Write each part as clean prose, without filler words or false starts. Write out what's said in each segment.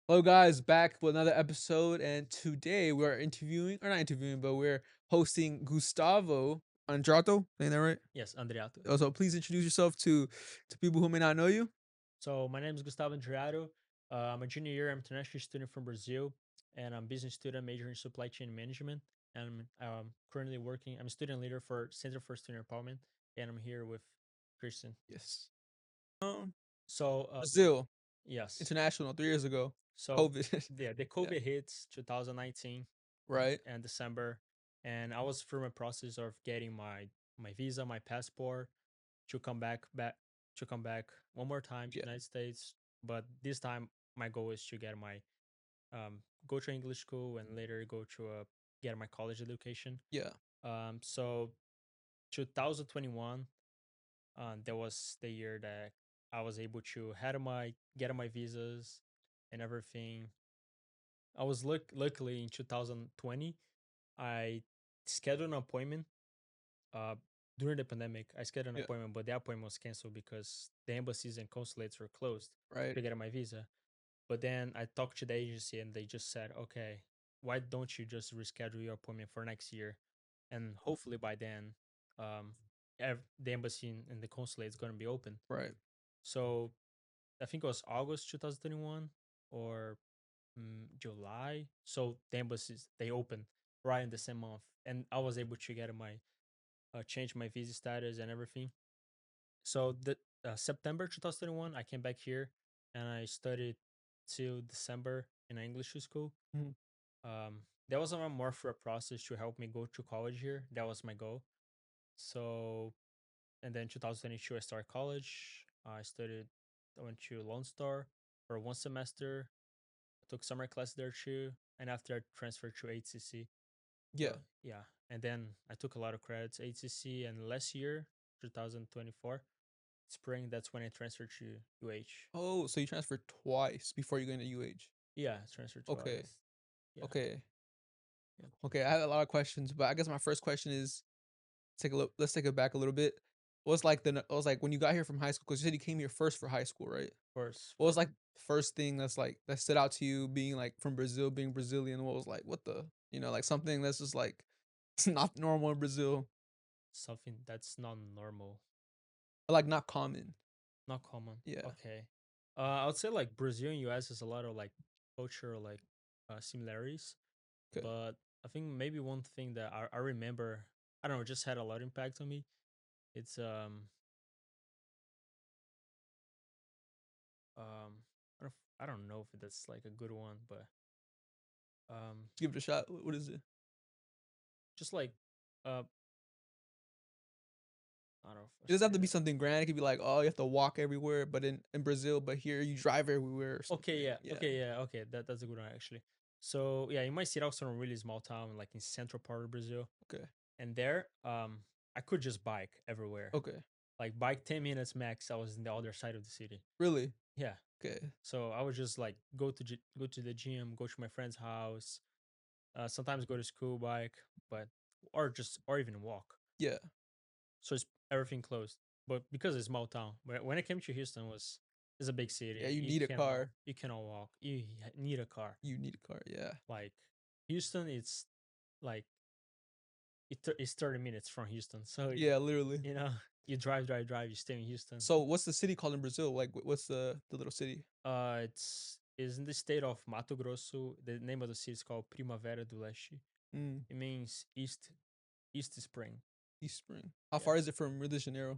Hello, guys, back with another episode, and today we're interviewing, or not interviewing, but we're hosting Gustavo Andreatto. Saying that right? Yes, Andreatto. Also, please introduce yourself to people who may not know you. So my name is Gustavo Andreatto. I'm a junior year. I'm an international student from Brazil, and I'm business student major in supply chain management. And I'm currently working. I'm a student leader for Center for Student Empowerment, and I'm here with Christian. Yes. So Brazil yes, International 3 years ago. so COVID. yeah, the Yeah. COVID hits 2019 Right. and December, and I was through my process of getting my visa, my passport, to come back to come back one more time to Yeah. the United States. But this time my goal is to get my go to English school and later go to get my college education. Yeah. So 2021, that was the year that I was able to had my get my visas and everything. I was luckily in 2020. I scheduled an appointment uh during the pandemic. I scheduled an Yeah. appointment, but the appointment was canceled because the embassies and consulates were closed Right. to get my visa. But then I talked to the agency and they just said, okay, why don't you just reschedule your appointment for next year? And hopefully by then, um, the embassy and the consulate is going to be open. Right. So I think it was August 2021 or July. So the embassies, they opened right in the same month. And I was able to get my change my visa status and everything. So the September 2021, I came back here and I studied till December in an English school. Mhm. That was a more for a process to help me go to college here. That was my goal. So and then 2022, I started college. I studied. I went to Lone Star for one semester. I took summer class there too, and after I transferred to HCC. Yeah. Yeah, and then I took a lot of credits HCC, and last year, 2024 spring, that's when I transferred to UH. Oh, so you transferred twice before you go into UH. Yeah, I transferred Okay. twice. Yeah, Okay. yeah, Okay. I had a lot of questions, but I guess my first question is take a look. Let's take it back a little bit. What's like what was like when you got here from high school? Because you said you came here first for high school, right? first What for was like the first thing that's like that stood out to you being like from Brazil, being Brazilian? What was like what the like something that's just like it's not normal in Brazil, something that's not normal, or like not common. not common. Yeah. Okay, I would say like Brazil and US is a lot of like cultural like similarities, Okay. but I think maybe one thing that I remember, I don't know, just had a lot of impact on me. It's um I don't know if that's like a good one, but Give it a shot. What is it? just like uh I don't know if I It doesn't say have to be that. something grand. It could be like, oh, you have to walk everywhere, but in Brazil, but here you drive everywhere or Okay, something. yeah, Yeah. okay, yeah, okay. That's a good one actually. So yeah, you might see it also in a really small town, like in central part of Brazil, Okay. and there, I could just bike everywhere, Okay. like bike 10 minutes max. I was in the other side of the city. Really? Yeah, Okay. so I would just like go to the gym, go to my friend's house, sometimes go to school bike, but or even walk. Yeah. So it's everything closed. But because it's small town, when it came to Houston, was it's a big Yeah. city. You need a car. You cannot walk. You need a car. You need a car. Yeah. Like Houston, it's like it's 30 minutes from Houston. So Yeah. Literally. you know you drive. You stay in Houston. So what's the city called in Brazil? Like what's the little city? It's is in the state of Mato Grosso. The name of the city is called Primavera do Leste. Mm, It means East Spring. East Spring. How far is Yes. it from Rio de Janeiro?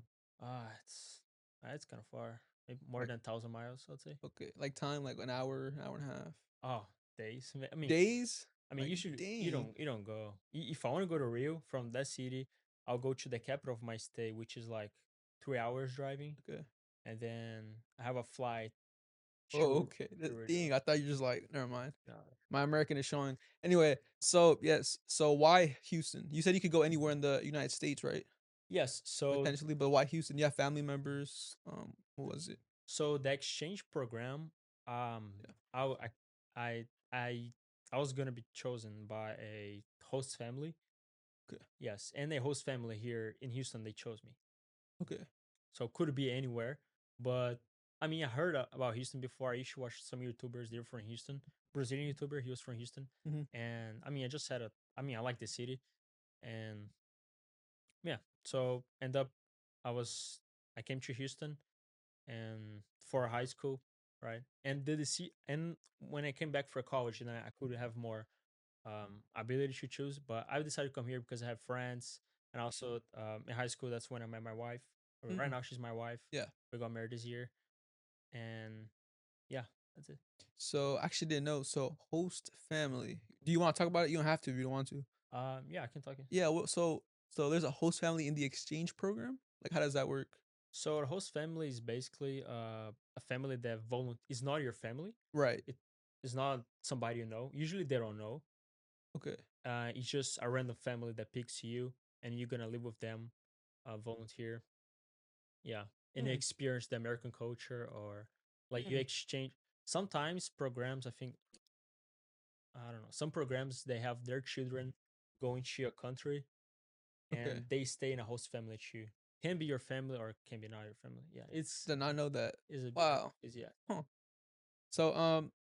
It's kind of far. Maybe more Like than 1,000 miles, I'd say. okay, like time, like an hour and a half. Oh, days. Days? I mean, Like you should. dang. You don't go. If I want to go to Rio from that city, I'll go to the capital of my state, which is like 3 hours driving, Okay. and then I have a flight Oh, okay. to Rio. Dang, I thought you just like never mind. No. My American is showing. Anyway, so yes, so why Houston? You said you could go anywhere in the United States, right? Yes. Potentially, but why Houston? You have family members. What was it? So the exchange program, um, Yeah. I w- I I I was gonna be chosen by a host family. Okay. Yes, and a host family here in Houston, they chose me. Okay. So could be anywhere, but I mean, I heard about Houston before. I used to watch some YouTubers. They're from Houston, Brazilian YouTuber. He was from Houston, Mhm, and I mean, I just had a. I mean, I like the city, and yeah. So end up, I was I came to Houston and for high school, right? And did see and when I came back for college, and I could have more ability to choose, but I decided to come here because I have friends, and also in high school that's when I met my wife. Right mhm, now, she's my wife. yeah. We got married this year, and yeah, that's it. So, I actually didn't know, so host family. Do you wanna talk about it? You don't have to if you don't want to. Yeah, I can talk. Yeah, well, so there's a host family in the exchange program? Like, how does that work? So a host family is basically a family that is not your family. Right, It is not somebody you know. Usually they don't know. okay. It's just a random family that picks you, and you're gonna live with them, volunteer. Yeah, and Hmm, experience the American culture, or like you mhm, exchange. Sometimes programs, I think, I don't know. Some programs they have their children going to a country, okay. and they stay in a host family too. Can be your family or can be not your family. Yeah, Did not know that. is a bit Wow, is yeah. huh. So,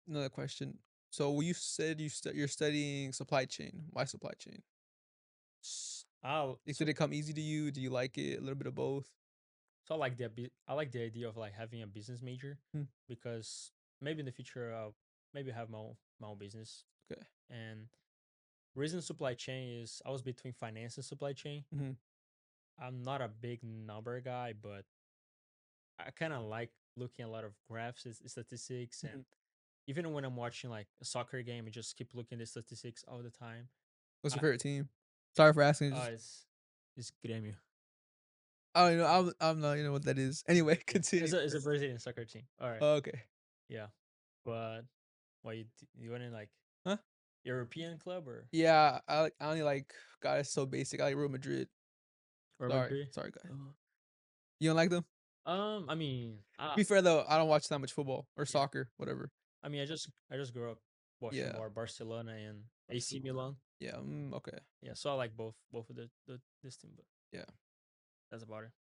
another question. So, you said you're studying supply chain. Why supply chain? Like, did So it come easy to you? Do you like it? A little bit of both? so I like the idea of like having a business major, Hmm, because maybe in the future I'll maybe have my own business. okay. And reason supply chain is I was between finance and supply chain. Mhm, I'm not a big number guy, but I kind of like looking at a lot of graphs, statistics, and mhm. even when I'm watching like a soccer game, I just keep looking at the statistics all the time. What's I your favorite team? Sorry for asking, just it's Grêmio. I don't know, I'm not, what that is. Anyway, Yeah, continue. it's a Brazilian soccer team. All right, Oh, okay. yeah, but why you want in like Huh? European club or Yeah, I only like God, it's so basic. I like Real Madrid. Real Sorry, Madrid? sorry, guy. Uh, You don't like them? I mean, To be fair though, I don't watch that much football or yeah, soccer, whatever. I mean, I just grew up watching Yeah, more Barcelona and AC Milan. yeah, okay, Yeah, so I like both of the this team, but yeah. that's about it.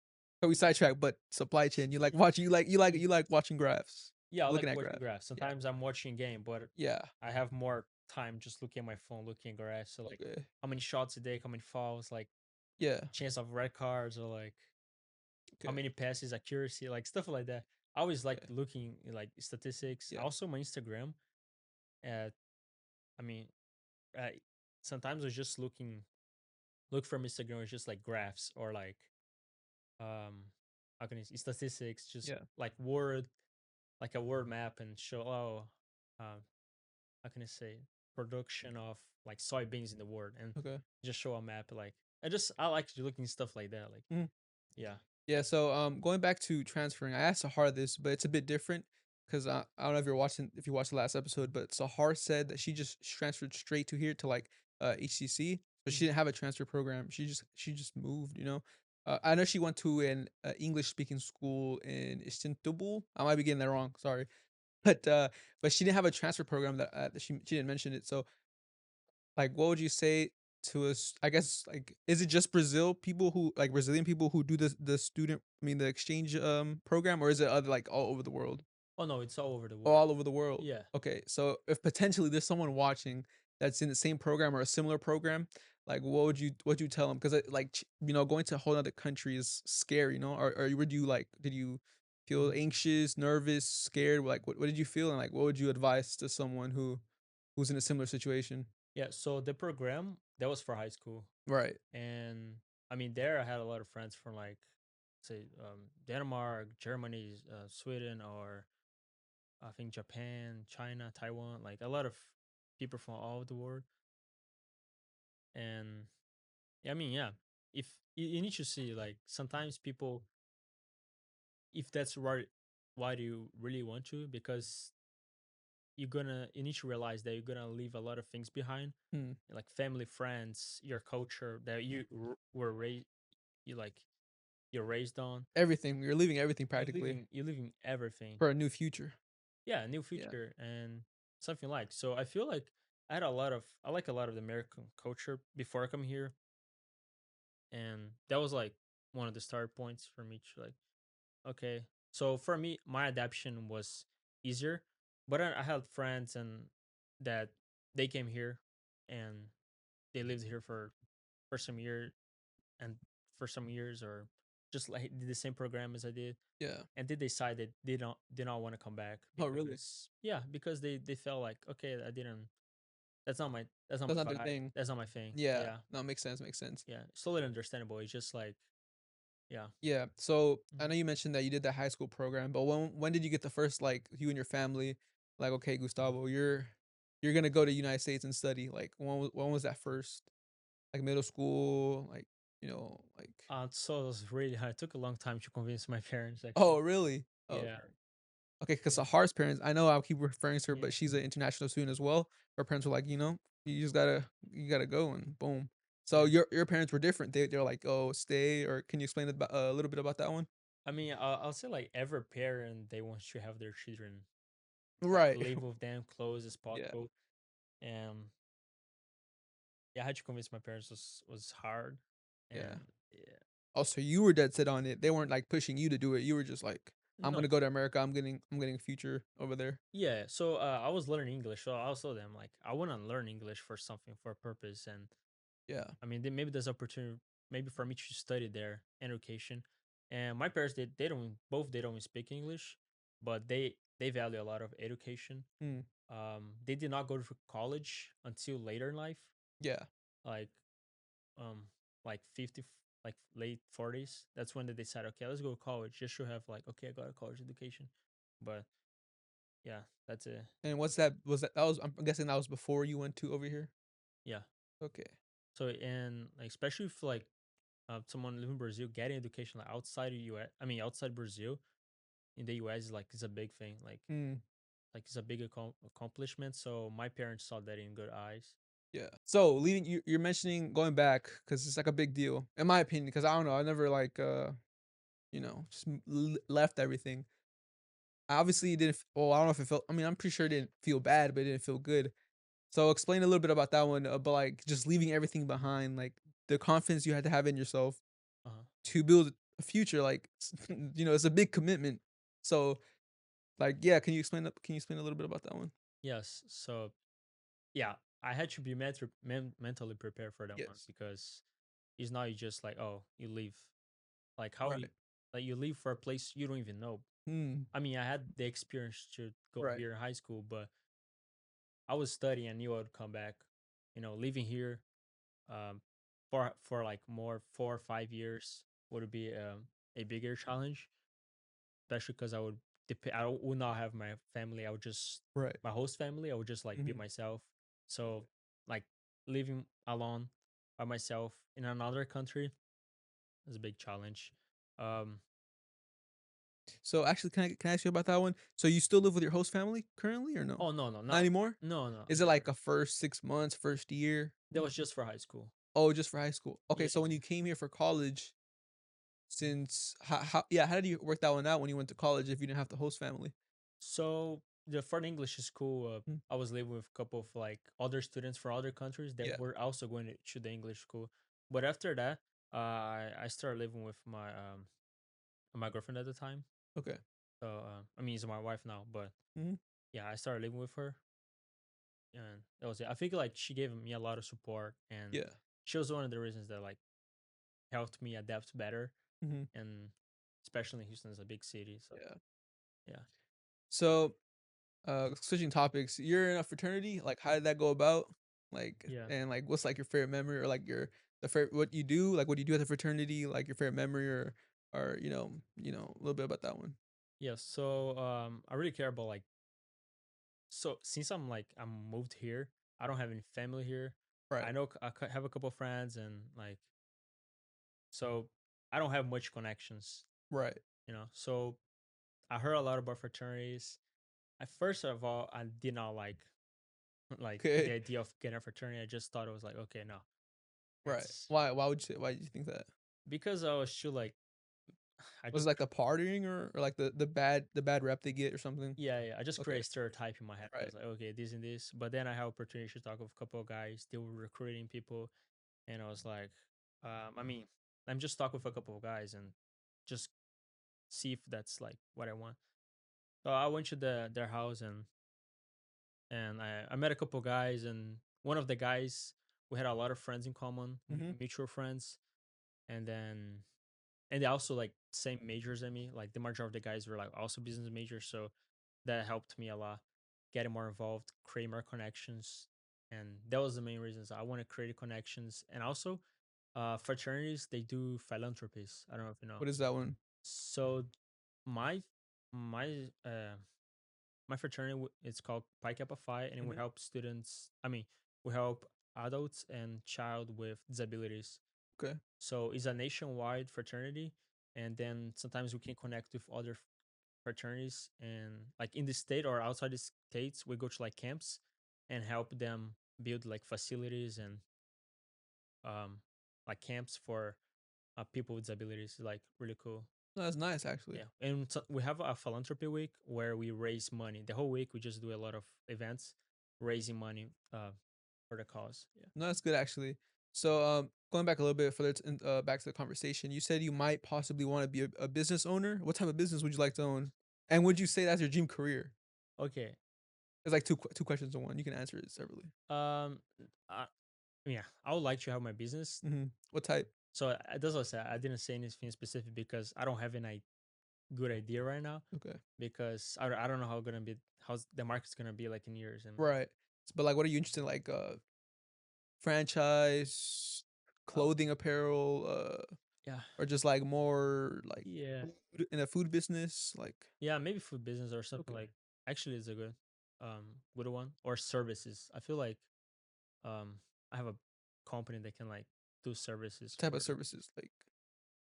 So we sidetracked, but supply chain. You like watching. Mm. You like watching graphs, Yeah, I like looking at watching graphs. graphs. Yeah, Sometimes I'm watching game, but yeah. I have more time just looking at my phone, looking at graphs. So like, Okay, how many shots a day, how many fouls, like yeah. chance of red cards, or like how Okay, many passes, accuracy, like stuff like that. I always like okay, looking at, like statistics. yeah. Also, my Instagram. Uh, I mean, uh, sometimes I was just look from Instagram. It's just like graphs or like how can I say, statistics, just Yeah. like like a word map, and show um how can I say, production of like soybeans in the world, and Okay. just show a map. Like I like looking stuff like that. Like Mhm. yeah. Yeah, so going back to transferring, I asked Sahar this, but it's a bit different because I don't know if you watched the last episode, but Sahar said that she just transferred straight to here to like HCC, so she Mhm. didn't have a transfer program. She just moved, you know. I know she went to an English speaking school in Istanbul. I might be getting that wrong, sorry, but she didn't have a transfer program that she didn't mention it. So like, what would you say to us? I guess, like, is it just Brazilian people who do the exchange program, or is it other like all over the world? Oh no, it's all over the Oh, world. all over the world. Yeah. Okay, so if potentially there's someone watching that's in the same program or a similar program, like, what would you tell them? Because like going to a whole other country is scary, or would you like did you feel Mhm. anxious, nervous, scared? Like, what did you feel, and like what would you advise to someone who's in a similar situation? Yeah. So the program that was for high school, Right. and I mean there I had a lot of friends from like say Denmark, Germany, Sweden, or I think Japan, China, Taiwan, like a lot of people from all over the world. And yeah, I mean, yeah, if you need to see, like sometimes people, if that's why do you really want to, because you need to realize that you're gonna leave a lot of things behind, Hmm. like family, friends, your culture that were raised, you like you're raised on. Everything. You're leaving everything practically You're leaving everything. for a new future. Yeah, new Yeah. future and something like. So I feel like I like a lot of the American culture before I come here, and that was like one of the start points for me to like, okay. So for me, my adaptation was easier, but I had friends and that they came here and they lived here for some year and for some years or just like did the same program as I did, Yeah. and they decided they don't did not want to come back Oh, really? because yeah, because they felt like okay, I didn't that's not That's not my their vibe, thing. that's not my thing. Yeah. Yeah, No, makes sense, makes sense. yeah, it's totally understandable. It's just like yeah. Yeah. So I Mhm. know you mentioned that you did that high school program, but when did you get the first like you and your family like okay, Gustavo, you're gonna go to United States and study. Like when was that first? Like middle school, like like So it was really hard. It took a long time to convince my parents oh actually. really? Oh, Yeah, okay. Okay, because yeah, the Hart's parents, I know I'll keep referring to her, yeah, but she's an international student as well. Her parents were like, you just gotta go and boom. So yeah. your parents were different. They're like, oh, stay, or can you explain about, a little bit about that one? I mean, I'll say like every parent they want to have their children like Right. live with them close as Yeah. possible, and yeah, I had to convince my parents was hard, Yeah. and yeah, Oh, so you were dead set on it. They weren't like pushing you to do it. You were just like, I'm no, gonna go to America. I'm getting a future over there. yeah. So I was learning English, so I was told them like I want to learn English for something for a purpose, and Yeah. I mean maybe there's opportunity maybe for me to study there in education, and my parents they don't both they don't speak English, but they value a lot of education. Mm, They did not go to college until later in life, yeah. like um like 50 like late 40s. That's when they decide okay, let's go to college just to have like okay, I got a college education. But yeah, that's it. And what's that? That was? I'm guessing that was before you went to over here. Yeah. Okay. So and like especially if like someone living in Brazil getting education like outside of US, I mean outside Brazil in the US is like it's a big thing. Mm. Like it's a big accomplishment. So my parents saw that in good eyes. Yeah. So leaving you're mentioning going back because it's like a big deal in my opinion. Because I don't know, I never like just left everything. I obviously didn't. Well, I don't know if it felt. I mean, I'm pretty sure it didn't feel bad, but it didn't feel good. So explain a little bit about that one. About like just leaving everything behind, like the confidence you had to have in yourself Uh-huh. to build a future. Like it's a big commitment. So like, yeah, can you explain? Can you explain a little bit about that one? Yes. So yeah, I had to be mentally prepared for that one Yes. because it's not just like oh you leave like how you Right. like you leave for a place you don't even know. Hmm. I mean, I had the experience to go Right. here in high school, but I was studying. I knew I would come back. Living here um, for like more 4 or 5 years would be a bigger challenge, especially because I would not have my family. I would just Right. my host family. I would just like be Hmm. myself. So like living alone by myself in another country is a big challenge. Um, So actually, can I ask you about that one? So you still live with your host family currently, or no? oh no, no, Not not anymore. no, no, Is it like a first 6 months, first year? that was just for high school. Oh, just for high school. Okay, Yeah. so when you came here for college, since how did you work that one out when you went to college if you didn't have the host family? So the for the English school, Mm, I was living with a couple of like other students from other countries that yeah. were also going to the English school. But after that, I started living with my girlfriend at the time. Okay. So I mean, it's my wife now, but Mhm. yeah, I started living with her, and that was it. I think like she gave me a lot of support, and Yeah. she was one of the reasons that like helped me adapt better, Mhm. and especially Houston is a big city, so Yeah. yeah, So, switching topics, you're in a fraternity. Like, how did that go about? Like, yeah. and like, what's like your favorite memory, or like the favorite what you do? Like, what do you do at the fraternity? Like your favorite memory, or a little bit about that one. Yes, so I really care about like so since I'm moved here, I don't have any family here. I Right. know have a couple friends and like so I don't have much connections, Right. So I heard a lot about fraternities. At first of all, I did not like the Okay. idea of getting a fraternity. I just thought it was like okay, no, Right. it's Why did you think that? because I was still like I Was it just like the partying, or like the bad rep they get or something? yeah, yeah, I just Okay. create a stereotype in my head. I Right. was like, okay, this and this. But then I had opportunity to talk with a couple of guys. They were recruiting people, and I was like, I mean, I'm just talking with a couple of guys and just see if that's like what I want. So I went to their house, and I met a couple guys, and one of the guys, we had a lot of friends in common, Mhm. mutual friends, and then and they also like same majors as me. Like the majority of the guys were like also business majors, so that helped me a lot, getting more involved, create more connections, and that was the main reasons I want to create connections. And also, fraternities they do philanthropies. I don't know if you know. What is that one? So my my my fraternity it's called Pi Kappa Phi, and we Mhm. help students. I mean, we help adults and child with disabilities. Okay. So it's a nationwide fraternity, and then sometimes we can connect with other fraternities, and like in the state or outside the states, we go to like camps and help them build like facilities and um like camps for people with disabilities. Like really cool. No, that's nice actually. Yeah, and so we have a philanthropy week where we raise money. The whole week we just do a lot of events, raising money for the cause. Yeah. No, that's good actually. So, going back a little bit further back to the conversation, you said you might possibly want to be a business owner. What type of business would you like to own? And would you say that's your dream career? Okay. It's like two questions in one. You can answer it separately. Um. I, yeah, I would like to have my business. What type? So that's what I said. I didn't say anything specific because I don't have any good idea right now. Okay. Because I don't know how gonna be how's the market's gonna be like in years and Right. But like, what are you interested in? Like, franchise, oh clothing, apparel, yeah, or just like more like yeah, food in a food business? Like, yeah, maybe food business or something okay. like actually is a good one, or services. I feel like um I have a company that can like do services What type of for services? Like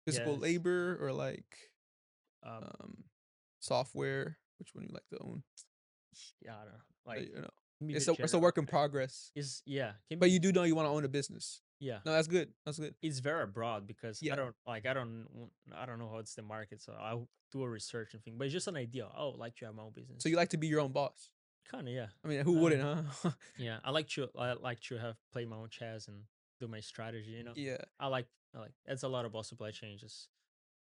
physical yes labor or like um um software? Which one you like to own? yeah, I don't know, like You know, can be it's very a general. work in progress. Is yeah, can But be you do know you want to own a business. yeah. No, that's good. That's good. It's very broad because Yeah. I don't know how it's the market, so I'll do a research and thing. But it's just an idea. Oh, like to have my own So business. you like to be your own boss? Kind of, yeah. I mean, who Uh, wouldn't, huh? yeah, I like to have play my own chess and do my strategy. Yeah. I like it's a lot about supply chain, just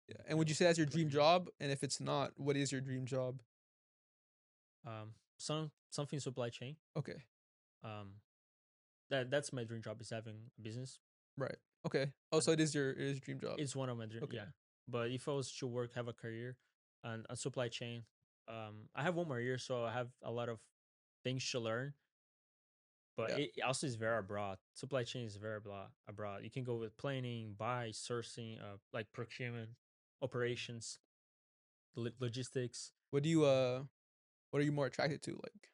Yeah. And would you say that's your dream planning. job? And if it's not, what is your dream job? Something supply chain. Okay. Um, that's my dream job is having a business. Right. Okay. Oh, And so it is your dream job. it's one of my dream. Okay. Yeah, but if I was to work, have a career, and a supply chain, I have one more year, so I have a lot of things to learn. But Yeah. it also is very broad. Supply chain is very broad. Abroad, you can go with planning, buy, sourcing, like procurement, operations, logistics. What do you what are you more attracted to? Like,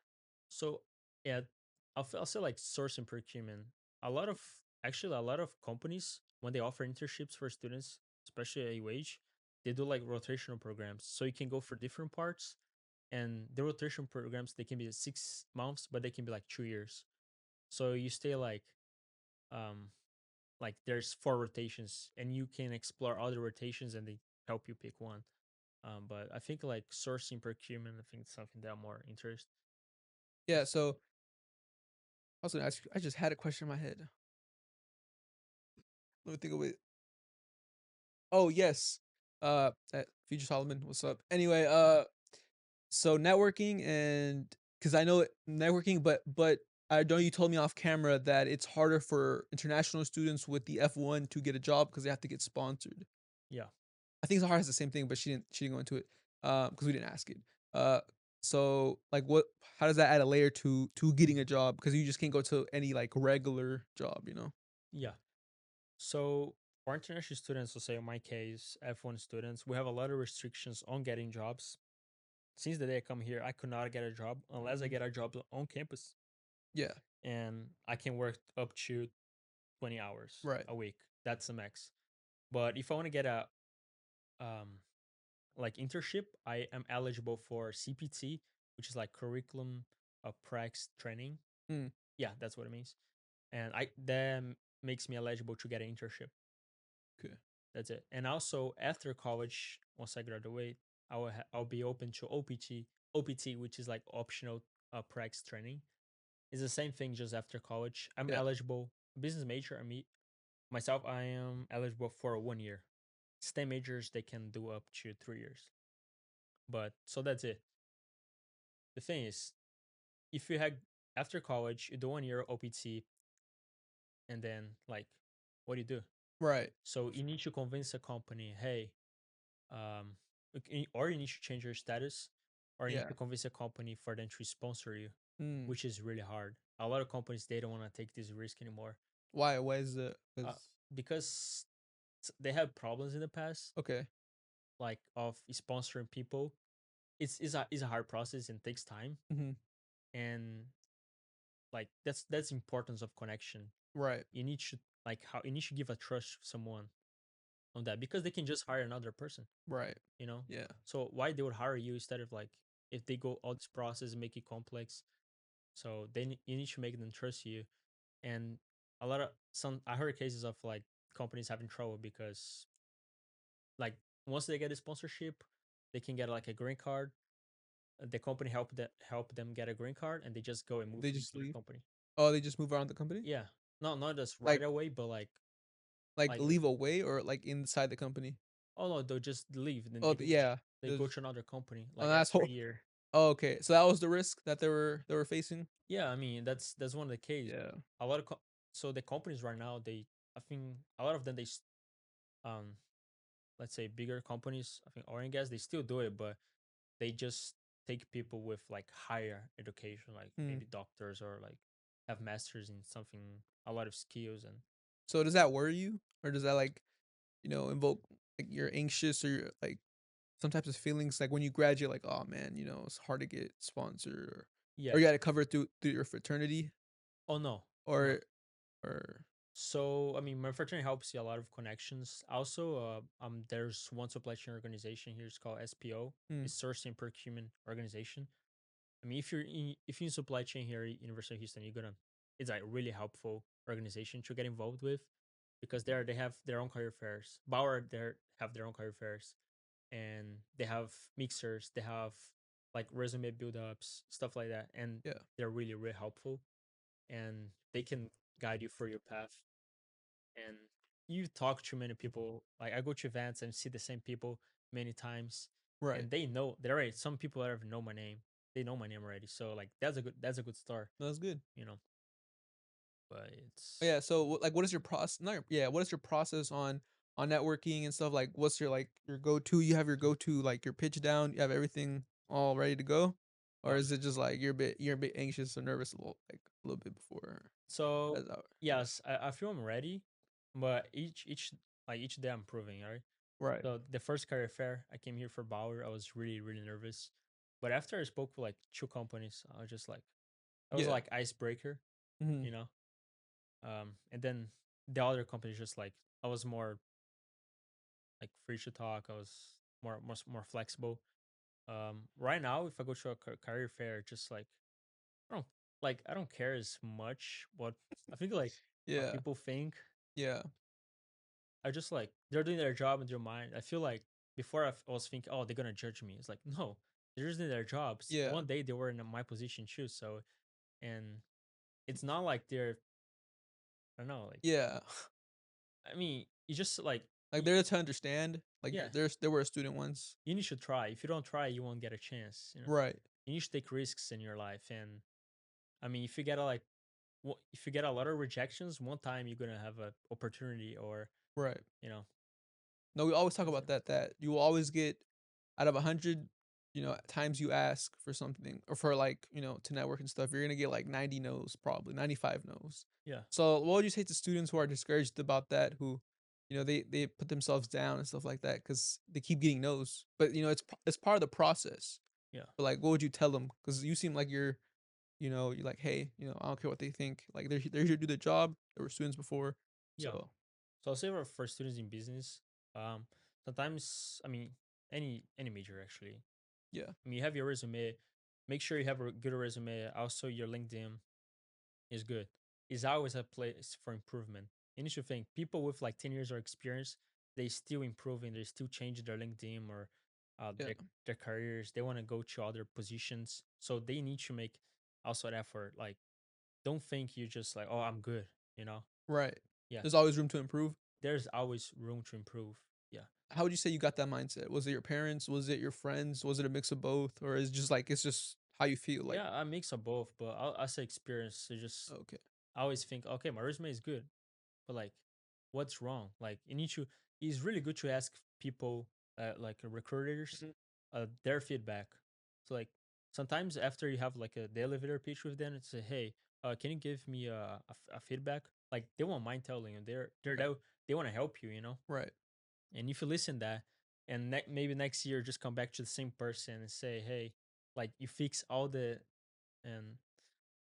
So yeah, I'll say like sourcing procurement. A lot of actually a lot of companies when they offer internships for students, especially a wage, they do like rotational programs. So you can go for different parts, and the rotation programs they can be 6 months, but they can be like 2 years. So you stay um like there's four rotations, and you can explore other rotations, and they help you pick one. But I think like sourcing procurement, I think it's something that I'm more interested. yeah, so I was gonna ask you, I just had a question in my head. Let me think of it. Oh yes. Future Solomon, what's up? Anyway, so networking and because I know networking, but I know you told me off camera that it's harder for international students with the F1 to get a job because they have to get sponsored. Yeah, I think Zahara has the same thing, but she didn't go into it because we didn't ask it. Uh, so like, what? How does that add a layer to getting a job? Because you just can't go to any like regular job, you know? yeah. So for international students, so say in my case, F1 students, we have a lot of restrictions on getting jobs. Since the day I come here, I could not get a job unless I Mhm. get a job on campus, Yeah. and I can work up to 20 hours Right. a week. That's the max. But if I want to get a um like internship, I am eligible for CPT, which is like curriculum prax training. Mm, Yeah, that's what it means. And I that makes me eligible to get an internship. okay. That's it. And also after college, once I graduate, I'll be open to OPT, which is like optional prax training. It's the same thing just after college. I'm Yeah. eligible business major. Myself, I am eligible for 1 year. STEM majors they can do up to 3 years. But so that's it. The thing is, if you had after college, you do 1 year OPT, and then like, what do you do? Right. So you need to convince a company, hey, um, or you need to change your status, or you need Yeah. to convince a company for them to sponsor you, Mm. which is really hard. A lot of companies they don't want to take this risk anymore, Why? Why is it? uh, 'Cause because they have problems in the past, okay. like of sponsoring people. It's a hard process and takes time, Mhm. and like that's importance of connection. Right. You need to like how you need to give a trust to someone on that because they can just hire another person, Right. you know. Yeah. So why they would hire you instead of like if they go all this process and make it complex. So you need to make them trust you. And a lot of some I heard cases of like companies having trouble because like once they get a sponsorship, they can get like a green card. The company help them get a green card, and they just go and move They to just another leave? company. Oh, they just move around the company? Yeah, no, not just right Like away, but like like leave away or like inside the company? oh no, they'll just leave, and then Oh, yeah. they go There's to another company oh, like that's after a whole year. oh, okay. So that was the risk that they were facing? Yeah, I mean that's one of the case. Yeah. A lot of so the companies right now they I think a lot of them um let's say bigger companies I think oil and gas they still do it, but they just take people with like higher education, like Hmm. maybe doctors or like have masters in something, a lot of skills and So does that worry you? Or does that like, invoke like you're anxious or you're like some types of feelings like when you graduate like, "Oh man, it's hard to get sponsored," or you yes. gotta cover it through your fraternity Oh no, no. or or So I mean, my fraternity helps you a lot of connections. Also, there's one supply chain organization here. It's called SPO. mm, It's Sourcing and Procurement Organization. I mean, if you're in supply chain here at University of Houston, you're gonna it's like really helpful organization to get involved with because they have their own career fairs. Bauer they have their own career fairs, and they have mixers. They have like resume build ups, stuff like that, and yeah, they're really helpful, and they can guide you for your path. And you talk to many people. Like I go to events and see the same people many times, right. and they know they're already some people that know my name. They know my name already, so like that's a good start, That's good. you know. But it's Yeah, so like what is your process not your yeah, what is your process on networking and stuff? Like what's your like your go-to? You have your go-to like your pitch down, you have everything all ready to go? Or uh, is it just like you're a bit anxious or nervous a little bit before? so That's how yeah. yes, I feel I'm ready, but each day I'm improving. All right. Right. So the first career fair I came here for Bauer, I was really nervous, but after I spoke with like two companies, I was just like I was Yeah. like icebreaker, Mhm. you know. And then the other companies just like I was more like free to talk. I was more flexible. Right now, if I go to a career fair, just like I don't I don't care as much what I think like what Yeah. people think. Yeah. I just like they're doing their job in their mind. I feel like before I was thinking, oh, they're gonna judge me. It's like no, they're just doing their jobs. Yeah. One day they were in my position too. So and it's not like they're I don't know like Yeah. I mean you just like Like they're to understand. Like yeah there were a student once. you need to try. If you don't try, you won't get a chance. You know, Right. you need to take risks in your life. And I mean, if you get a like, if you get a lot of rejections, one time you're gonna have a opportunity, or Right. you know, No, we always talk that's about it. that you will always get out of 100, times you ask for something or for like, to network and stuff, you're gonna get like 90 no's, probably 95 no's. Yeah, So what would you say to students who are discouraged about that, who, they put themselves down and stuff like that because they keep getting no's, but it's part of the process. yeah, But like, what would you tell them? Because you seem like you're like, hey, I don't care what they think. Like they're here to do their job. There were students before, yeah. so So I'll say for students in business, um, sometimes I mean any major actually. yeah, I mean, you have your resume. Make sure you have a good resume. Also, your LinkedIn is good. Is always a place for improvement. You need to think people with like 10 years of experience, they still improving, they still changing their LinkedIn or yeah, their careers. They want to go to other positions. So they need to make also an effort. Like, don't think you just like, oh, I'm good, you know? right. Yeah. There's always room to improve. There's always room to improve. Yeah. how would you say you got that mindset? Was it your parents? Was it your friends? Was it a mix of both? Or is just like it's just how you feel? Like, Yeah, a mix of both, but I say experience. So just okay. I always think, okay, my resume is good, but like, what's wrong? Like, you need to. It's really good to ask people, like recruiters, Mhm. their feedback. So like sometimes after you have like the elevator pitch with them, it's a hey, can you give me a feedback? Like they won't mind telling you. They're Right. there. They want to help you, you know. Right. And if you listen that, and maybe next year just come back to the same person and say, hey, like you fix all and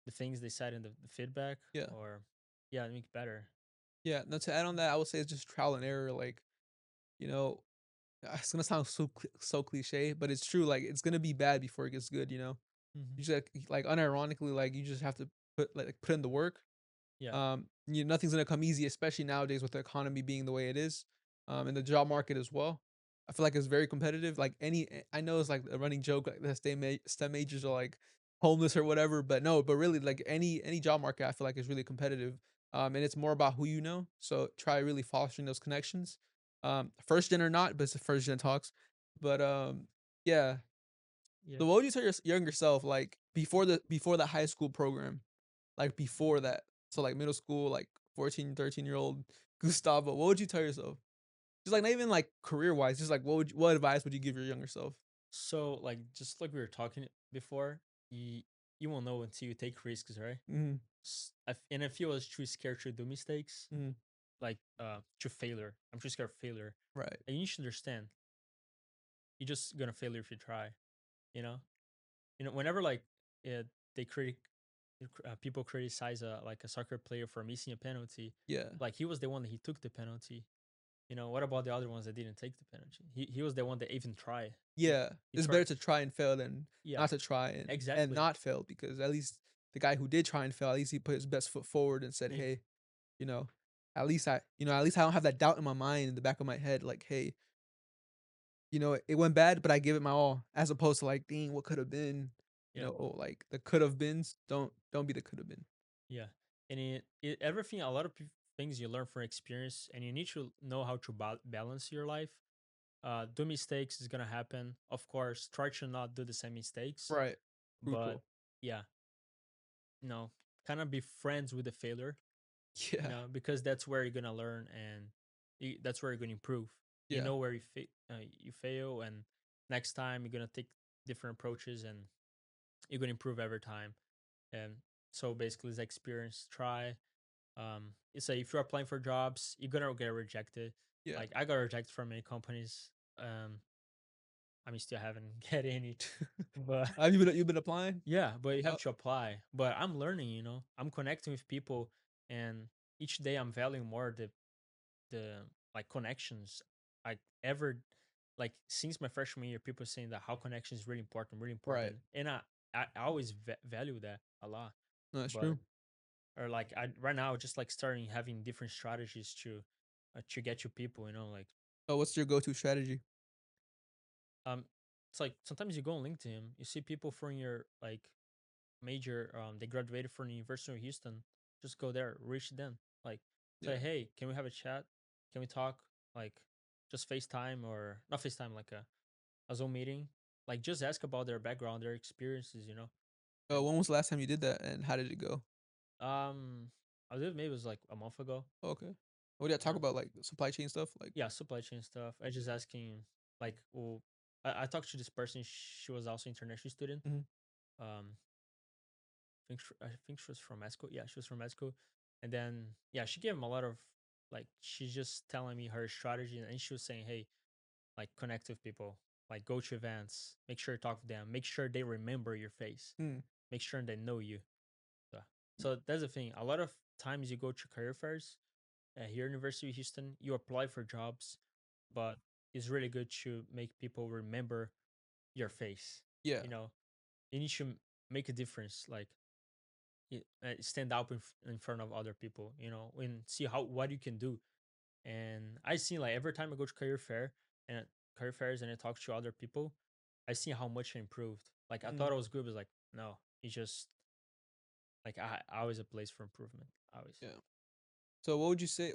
the things they said in the feedback, Yeah. or yeah, make it better. Yeah. Now to add on that, I would say it's just trial and error. Like, you know, it's gonna sound so cliche, but it's true. Like, it's gonna be bad before it gets good. You know, Hmm. you just like unironically, like you just have to put in the work. Yeah, Nothing's gonna come easy, especially nowadays with the economy being the way it is, and the job market as well. I feel like it's very competitive. Like I know it's like a running joke like that STEM majors are like homeless or whatever, but no, but really like any job market, I feel like is really competitive. And it's more about who you know. So try really fostering those connections. First gen or not, but it's the first gen talks. But yeah. yeah. So what would you tell your younger self like before the high school program? Like, before that. So, like, middle school, like, 14, 13-year-old Gustavo, what would you tell yourself? Just, like, not even, like, career-wise, just, like, what advice would you give your younger self? So like just like we were talking before, you won't know until you take risks, right? Mhm, And if you was too scared to do mistakes, mhm, like to failure, I'm too scared of failure. right. And you should understand, you're just gonna fail if you try. You know, whenever like uh, they people criticize like a soccer player for missing a penalty, Yeah. like he was the one that he took the penalty. You know, what about the other ones that didn't take the penalty? He was the one that even tried. Yeah. He It's tried. better to try and fail than Yeah, not to try and exactly. not fail because at least the guy who did try and fail, at least he put his best foot forward and said, Ex- "Hey, you know, at least I don't have that doubt in my mind, in the back of my head, like, hey, it went bad, but I give it my all," as opposed to like, "Dang, what could have been?" Yeah, Like the could have beens, don't be the could have been. yeah. And everything, a lot of things you learn from experience, and you need to know how to balance your life. Do mistakes is gonna happen, of course. Try to not do the same mistakes, Right. but Crucial. yeah, kind of be friends with the failure, Yeah. because that's where you're gonna learn, and that's where you're gonna improve. You Yeah. know where you fail, and next time you're gonna take different approaches, and you're gonna improve every time. And so basically, it's experience. Try. It's like if you're applying for jobs, you're gonna get rejected. Yeah. Like I got rejected from many companies. I mean, still haven't get any, but You've been applying? yeah, but you have Uh, to apply. But I'm learning. I'm connecting with people, and each day I'm valuing more the like connections. Like ever, like since my freshman year, people saying that how connection is really right. important, and I always value that a lot. No, that's But true. or like I right now just like starting having different strategies to get you people. Like Oh, what's your go-to strategy? um, it's like sometimes you go on LinkedIn, you see people from your like major, they graduated from the University of Houston. Just go there, reach them, like say, Yeah. hey, can we have a chat? Can we talk? Like just FaceTime, or not FaceTime, like a Zoom meeting. Like just ask about their background, their experiences. And When was the last time you did that, and how did it go? um, I did maybe it was like a month ago. Okay. What did I You talk know, about, like, supply chain stuff? Like yeah, supply chain stuff. I just asking like, well, I talked to this person. She was also international student. mhm, Um, I think she was from Mexico. Yeah, she was from Mexico. And then yeah, she gave him a lot of like she's just telling me her strategy, and she was saying, hey, like connect with people, like go to events, make sure to talk to them, make sure they remember your face, mm, make sure they know you. So, so that's the thing. A lot of times you go to career fairs here at University of Houston, you apply for jobs, but it's really good to make people remember your face. yeah, You know, you need to make a difference. Like stand out in front of other people, and see what you can do. And I see like every time I go to career fairs and I talk to other people, I see how much I improved. Like I mm, thought I was good, but like no, it's just like I always a place for improvement. Always. yeah. So what would you say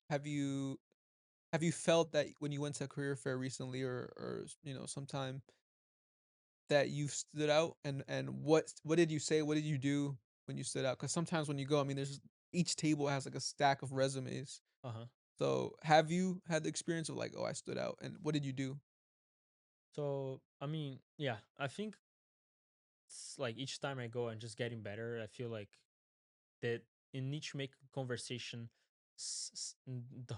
have you have you felt that when you went to a career fair recently or you know, sometime that you stood out and what did you say? What did you do when you stood out? Because sometimes when you go, I mean, there's each table has like a stack of resumes. Uh huh. So have you had the experience of like, oh, I stood out, and what did you do? So I mean, yeah, I think it's like each time I go, I'm just getting better. I feel like that you need to make conversation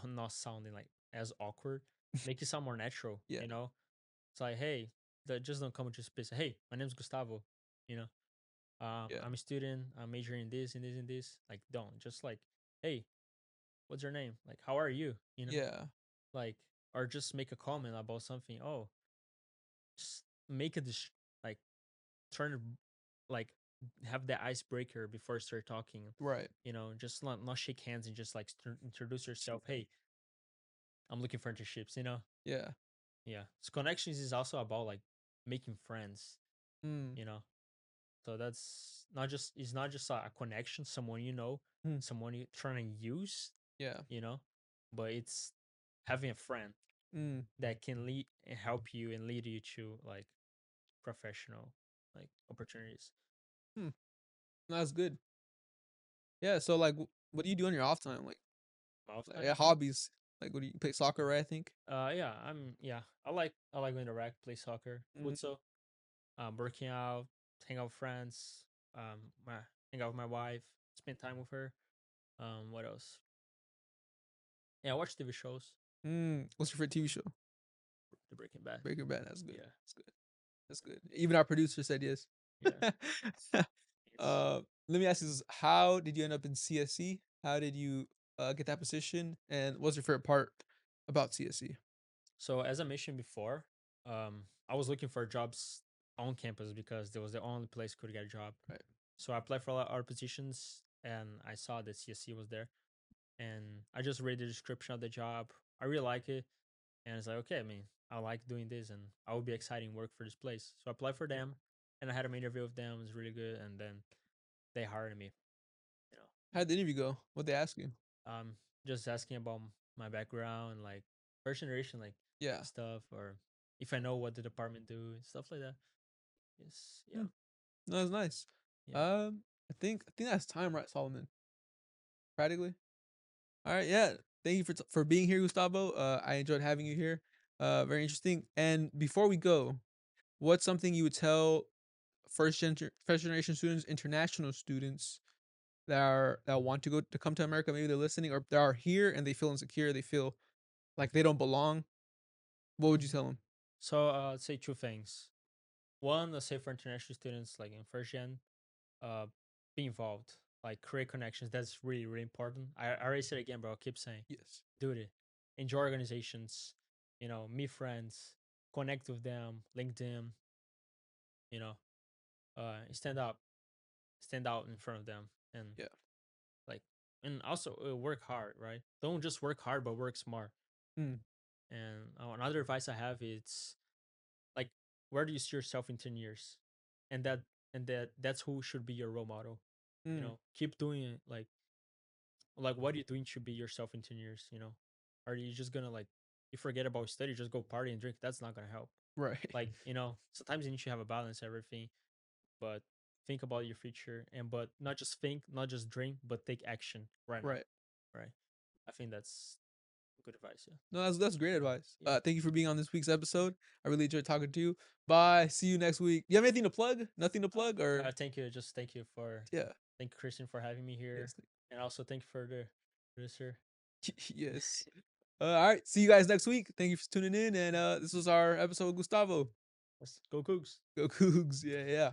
not sounding like as awkward, make it sound more natural. Yeah, You know, it's like, hey, that just don't come with just space. Hey, my name's Gustavo. You know, yeah, I'm a student. I'm majoring in this and this and this. Like, don't just like, hey, what's your name? Like, how are you? You know, yeah, like, or just make a comment about something. Oh, just make a like turn it, like have the icebreaker before start talking. right, You know, just not shake hands and just like introduce yourself. Hey, I'm looking for internships. You know, yeah, yeah. So connections is also about like making friends. mm, You know, so that's not just it's not just a connection, someone you know, mm, someone you trying to use. yeah, You know, but it's having a friend mm, that can lead and help you and lead you to like professional like opportunities. hmm, no, that's good. Yeah, so like, what do you do on your off time? Off Yeah, time. hobbies. Like, what do you play soccer? Right, I think. Yeah, yeah. I like going to rec, play soccer, Mm, futsal, working out, hang out with friends, my hang out with my wife, spend time with her. What else? Yeah, I watch TV shows. What's your favorite TV show? The Breaking Bad. Breaking Bad. That's good. Yeah, That's good. That's good. Even our producer said yes. yeah. It's Let me ask you this: how did you end up in CSC? How did you get that position? And what's your favorite part about CSC? so as I mentioned before, I was looking for jobs on campus because there was the only place could get a job. Right. So I applied for a lot of other positions, and I saw that CSC was there, and I just read the description of the job. I really like it, and it's like, okay, I mean, I like doing this, and I would be exciting work for this place. So I applied for them, and I had an interview with them. It was really good, and then they hired me. You How did the interview go? What they ask you? just asking about my background, like first generation, like Yeah. stuff, or if I know what the department do, stuff like that. Yes, yeah, Hmm. No, that's nice. yeah. I think that's time, right, Solomon? Practically. All right. Yeah. Thank you for being here, Gustavo. I enjoyed having you here. Very interesting. And before we go, what's something you would tell first generation students, international students that want to go to come to America? Maybe they're listening, or they are here and they feel insecure. They feel like they don't belong. What would you tell them? So I'd say two things. One, let's say for international students, like in first gen, uh, be involved, like create connections. That's really really important. I already said it again, bro. I'll keep saying, Yes. do it. Enjoy organizations. You know, meet friends, connect with them, link them. You know, stand up, stand out in front of them, and Yeah. like, and also work hard. Right? Don't just work hard, but work smart. Mm, And another advice I have is like, where do you see yourself in 10 years? And that's who should be your role model. You mm, know, keep doing it. Like what are you doing to be yourself in 10 years? You know, are you just gonna like you forget about study, just go party and drink? That's not gonna help. right. Like, you know, sometimes you need to have a balance, everything, but think about your future and but not just think, not just drink, but take action right now. Right. Right. I think that's good advice. Yeah. No, that's great advice. Yeah. Thank you for being on this week's episode. I really enjoyed talking to you. Bye. See you next week. You have anything to plug? Nothing to plug, or Thank you. Just thank you for yeah. thank you, Christian, for having me here, Yes. and also thank you for the producer. Yes. All right. See you guys next week. Thank you for tuning in. And this was our episode with Gustavo. Let's go Cougs. Go Cougs. Yeah, yeah.